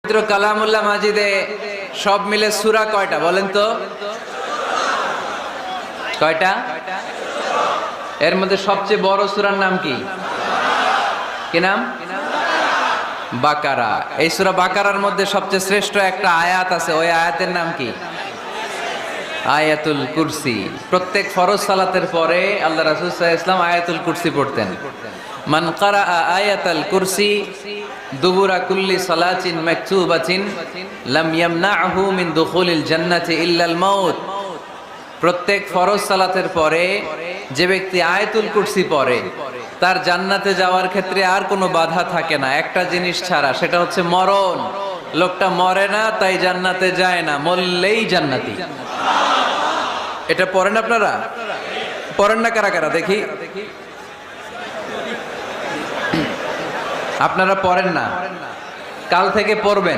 পবিত্র কালামুল্লাহ মাজিদে সব মিলে সূরা কয়টা বলেন তো? কয়টা? এর মধ্যে সবচেয়ে বড় সূরার নাম কি? কি নাম? বাকারা। এই সূরা বাকারার মধ্যে সবচেয়ে শ্রেষ্ঠ একটা আয়াত আছে, ওই আয়াতের নাম কি? আয়াতুল কুরসি। প্রত্যেক ফরজ সালাতের পরে আল্লাহ রাসূল সাল্লাল্লাহু আলাইহি ওয়াসাল্লাম আয়াতুল কুরসি পড়তেন। মান ক্বারা আয়াতাল কুরসি দুবুরা কুল্লি সালাতিন মাকতুবাতিন লাম ইয়ামনাহু মিন দুখুলিল জান্নাতি ইল্লাল মাউত। প্রত্যেক ফরজ সালাতের পরে যে ব্যক্তি আয়াতুল কুরসি পড়ে তার জান্নাতে যাওয়ার ক্ষেত্রে আর কোনো বাধা থাকে না, একটা জিনিস ছাড়া, সেটা হচ্ছে মরণ। লোকটা মরে না তাই জান্নাতে যায় না, মরলেই জান্নাতি। এটা পড়েন আপনারা? পড়েন না কারা কারা দেখি? আপনারা পড়েন না, কাল থেকে পড়বেন।